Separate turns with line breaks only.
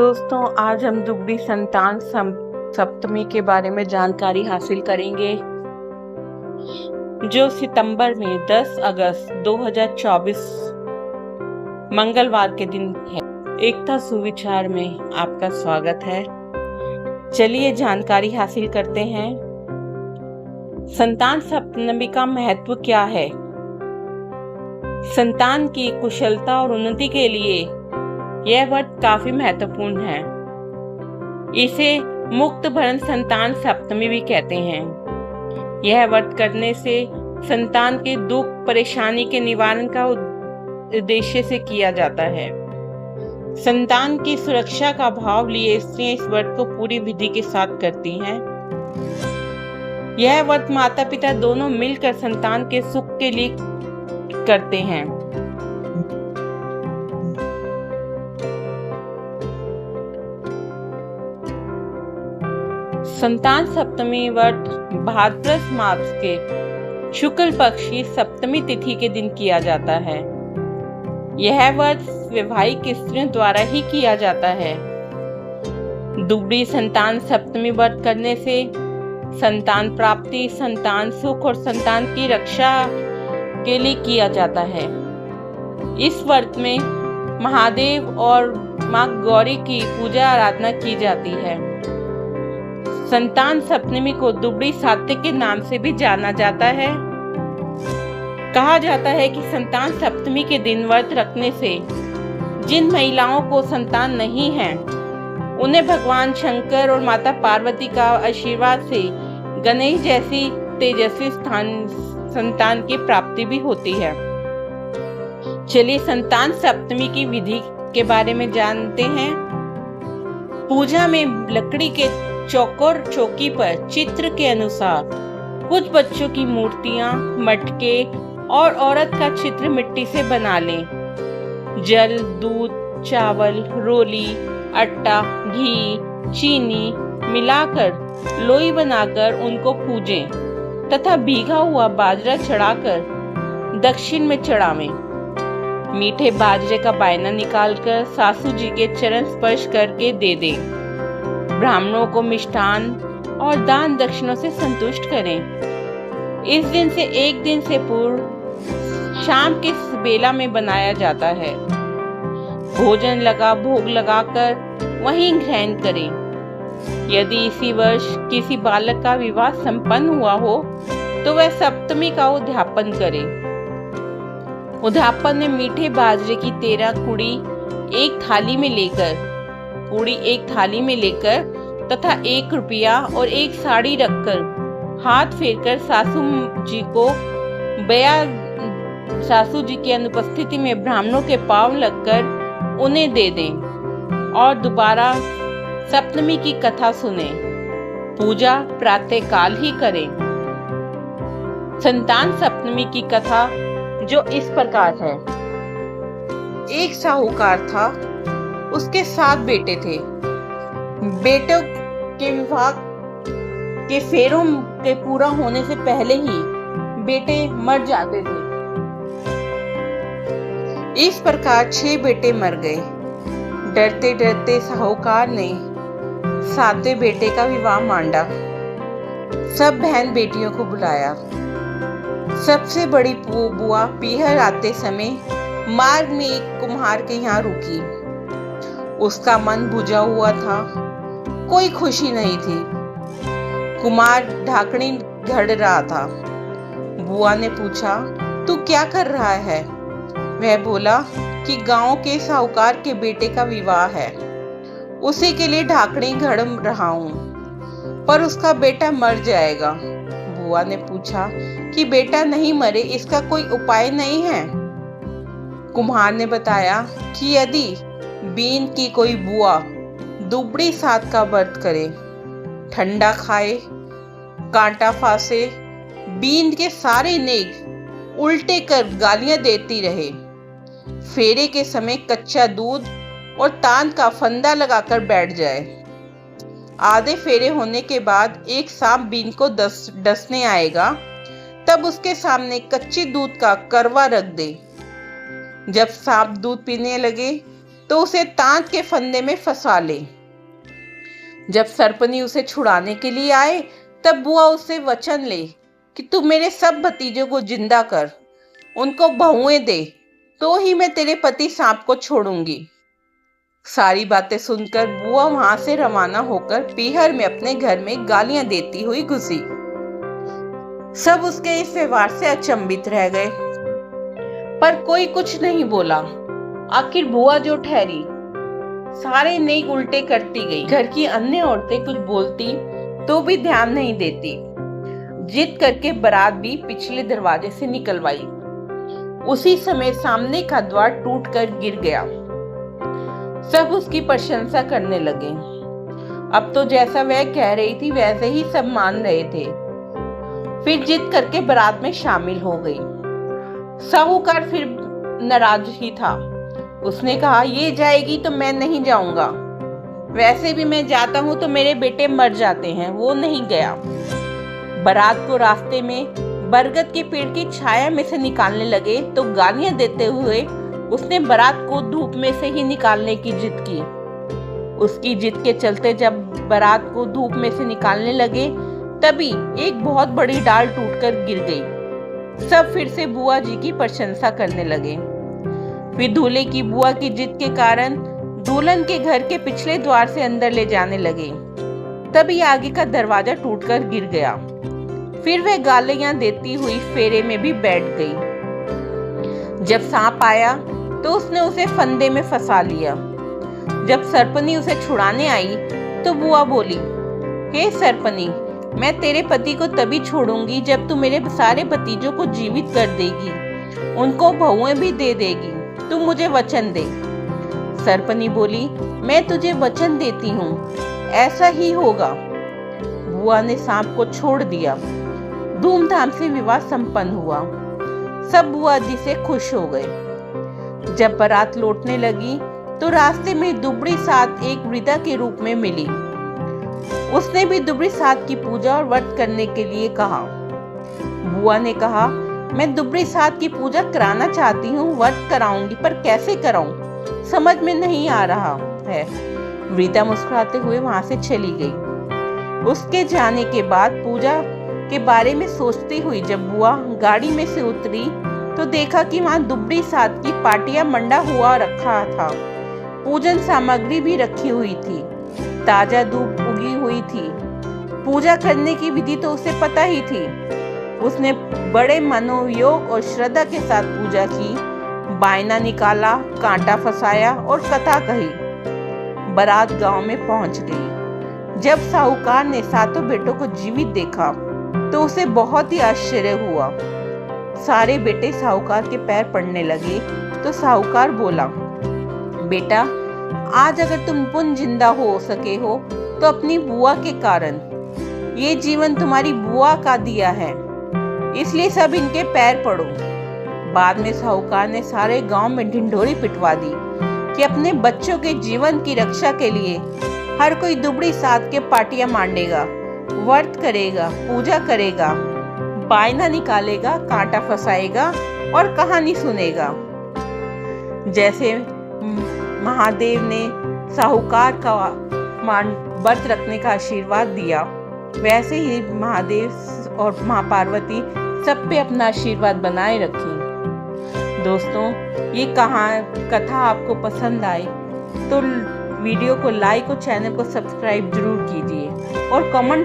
दोस्तों, आज हम दुगड़ी संतान सप्तमी के बारे में जानकारी हासिल करेंगे, जो सितंबर में 10 अगस्त 2024 मंगलवार के दिन है। एकता सुविचार में आपका स्वागत है। चलिए जानकारी हासिल करते हैं। संतान सप्तमी का महत्व क्या है? संतान की कुशलता और उन्नति के लिए यह व्रत काफी महत्वपूर्ण है। इसे मुक्त भरण संतान सप्तमी भी कहते हैं। यह व्रत करने से संतान के दुख परेशानी के निवारण का उद्देश्य से किया जाता है। संतान की सुरक्षा का भाव लिए स्त्रियां इस व्रत को पूरी विधि के साथ करती हैं। यह व्रत माता पिता दोनों मिलकर संतान के सुख के लिए करते हैं। संतान सप्तमी व्रत भाद्रपद मास के शुक्ल पक्ष की सप्तमी तिथि के दिन किया जाता है। यह व्रत वैवाहिक स्त्रियों द्वारा ही किया जाता है। दुगड़ी संतान सप्तमी व्रत करने से संतान प्राप्ति, संतान सुख और संतान की रक्षा के लिए किया जाता है। इस व्रत में महादेव और मां गौरी की पूजा आराधना की जाती है। संतान सप्तमी को दुगड़ी सात्य के नाम से भी जाना जाता है। कहा जाता है कि संतान सप्तमी के दिन व्रत रखने से जिन महिलाओं को संतान नहीं है, उन्हें भगवान शंकर और माता पार्वती का आशीर्वाद से गणेश जैसी तेजस्वी संतान की प्राप्ति भी होती है। चलिए संतान सप्तमी की विधि के बारे में जानते हैं। पूजा में लकड़ी के चौकोर चौकी पर चित्र के अनुसार कुछ बच्चों की मूर्तियां, मटके और औरत का चित्र मिट्टी से बना लें। जल, दूध, चावल, रोली, आटा, घी, चीनी मिलाकर लोई बनाकर उनको पूजें तथा भीगा हुआ बाजरा चढ़ाकर दक्षिण में चढ़ावें। मीठे बाजरे का बायना निकालकर सासू जी के चरण स्पर्श करके दे दें। ब्राह्मणों को मिष्ठान और दान दक्षिणों से संतुष्ट करें। इस दिन से एक दिन से पूर्व शाम के बेला में बनाया जाता है। भोग लगाकर वहीं ग्रहण करें। यदि इसी वर्ष किसी बालक का विवाह संपन्न हुआ हो तो वह सप्तमी का उद्यापन करे। उद्यापन में मीठे बाजरे की 13 कुड़ी एक थाली में लेकर तथा 1 रुपया और 1 साड़ी रखकर हाथ फेरकर सासू जी की अनुपस्थिति में ब्राह्मणों के पांव लगकर उन्हें दे दें और दोबारा सप्तमी की कथा सुने। पूजा प्रातः काल ही करें। संतान सप्तमी की कथा जो इस प्रकार है। एक साहूकार था, उसके 7 बेटे थे। बेटों के विवाह के फेरों के पूरा होने से पहले ही बेटे मर जाते थे। इस प्रकार 6 बेटे मर गए। डरते डरते साहूकार ने 7वें बेटे का विवाह मांडा। सब बहन बेटियों को बुलाया। सबसे बड़ी बुआ पीहर आते समय मार्ग में एक कुम्हार के यहाँ रुकी। उसका मन बुझा हुआ था, कोई खुशी नहीं थी। कुम्हार ढाकनी घड़ रहा था। बुआ ने पूछा, तू क्या कर रहा है? वह बोला कि गांव के साहूकार के बेटे का विवाह है, उसी के लिए ढाकनी घड़ रहा हूँ, पर उसका बेटा मर जाएगा। बुआ ने पूछा कि बेटा नहीं मरे, इसका कोई उपाय नहीं है? कुम्हार ने बताया कि यदि बीन की कोई बुआ दुबड़ी सात का व्रत करे, ठंडा खाए, कांटा फांसे, बीन के सारे नेग उल्टे कर गालियां देती रहे, फेरे के समय कच्चा दूध और तान का फंदा लगाकर बैठ जाए, आधे फेरे होने के बाद एक सांप बीन को डसने आएगा, तब उसके सामने कच्चे दूध का करवा रख दे। जब सांप दूध पीने लगे तो उसे तांत के फंदे में फंसा ले। जब सरपनी उसे छुड़ाने के लिए आए तब बुआ उससे वचन ले कि तू मेरे सब भतीजों को जिंदा कर, उनको बहुएं दे, तो ही मैं तेरे पति सांप को छोड़ूंगी। सारी बातें सुनकर बुआ वहां से रवाना होकर पीहर में अपने घर में गालियां देती हुई घुसी। सब उसके इस व्यवहार से अचंभित रह गए, पर कोई कुछ नहीं बोला। आखिर बुआ जो ठहरी, सारे नेक उल्टे करती गई। घर की अन्य औरतें कुछ बोलती तो भी ध्यान नहीं देती। जिद करके बारात भी पिछले दरवाजे से निकलवाई। उसी समय सामने का द्वार टूटकर गिर गया। सब उसकी प्रशंसा करने लगे। अब तो जैसा वह कह रही थी वैसे ही सब मान रहे थे। फिर जिद करके बारात में शामिल हो गई। साहूकार फिर नाराज ही था। उसने कहा, ये जाएगी तो मैं नहीं जाऊंगा। वैसे भी मैं जाता हूं तो मेरे बेटे मर जाते हैं। वो नहीं गया। बारात को रास्ते में बरगद के पेड़ की छाया में से निकालने लगे तो गालियां देते हुए उसने बारात को धूप में से ही निकालने की जिद की। उसकी जिद के चलते जब बारात को धूप में से निकालने लगे तभी एक बहुत बड़ी डाल टूटकर गिर गई। सब फिर से बुआ जी की प्रशंसा करने लगे। फिर दूल्हे की बुआ की जिद के कारण दुल्हन के घर के पिछले द्वार से अंदर ले जाने लगे। तभी आगे का दरवाजा टूटकर गिर गया। फिर वह गालियां देती हुई फेरे में भी बैठ गई। जब सांप आया तो उसने उसे फंदे में फंसा लिया। जब सरपनी उसे छुड़ाने आई तो बुआ बोली, हे सरपनी, मैं तेरे पति को तभी छोड़ूंगी जब तू मेरे सारे भतीजों को जीवित कर देगी, उनको बहुएं भी दे देगी। तू मुझे वचन दे। सरपनी बोली, मैं तुझे वचन देती हूँ, ऐसा ही होगा। बुआ ने सांप को छोड़ दिया। धूमधाम से विवाह संपन्न हुआ। सब बुआ जी से खुश हो गए। जब बारात लौटने लगी तो रास्ते में दुबड़ी साथ एक वृद्धा के रूप में मिली। उसने भी दुबड़ी साथ की पूजा और व्रत करने के लिए कहा। बुआ ने कहा, मैं दुबड़ी साथ की पूजा कराना चाहती हूँ, व्रत कराऊंगी, पर कैसे कराऊं, समझ में नहीं आ रहा है। वृद्धा मुस्कुराते हुए वहां से चली गई। उसके जाने के बाद पूजा के बारे में सोचती हुई जब बुआ गाड़ी में से उतरी तो देखा कि वहां दुबड़ी साथ की पाटिया मंडा हुआ रखा था। पूजन सामग्री भी रखी हुई थी। ताजा धूप उगी हुई थी। पूजा करने की विधि तो उसे पता ही थी। उसने बड़े मनोयोग और श्रद्धा के साथ पूजा की। बायना निकाला, कांटा फंसाया और कथा कही। बारात गांव में पहुंच गई। जब साहूकार ने सातों बेटों को जीवित देखा तो उसे बहुत ही आश्चर्य हुआ। सारे बेटे साहूकार के पैर पड़ने लगे तो साहूकार बोला, बेटा, आज अगर तुम पुनः जिंदा हो सके हो तो अपनी बुआ के कारण। ये जीवन तुम्हारी बुआ का दिया है, इसलिए सब इनके पैर पड़ो। बाद में साहूकार ने सारे गांव में ढिंढोरी पिटवा दी कि अपने बच्चों के जीवन की रक्षा के लिए हर कोई दुबड़ी साथ के पाटियां मांडेगा, व्रत करेगा, पूजा करेगा, बायना निकालेगा, कांटा फंसाएगा और कहानी सुनेगा। जैसे महादेव ने साहूकार का व्रत रखने का आशीर्वाद दिया, वैसे ही महादेव और माँ पार्वती सब पे अपना आशीर्वाद बनाए रखें। दोस्तों, ये कथा आपको पसंद आए तो वीडियो को लाइक और चैनल को सब्सक्राइब जरूर कीजिए और कमेंट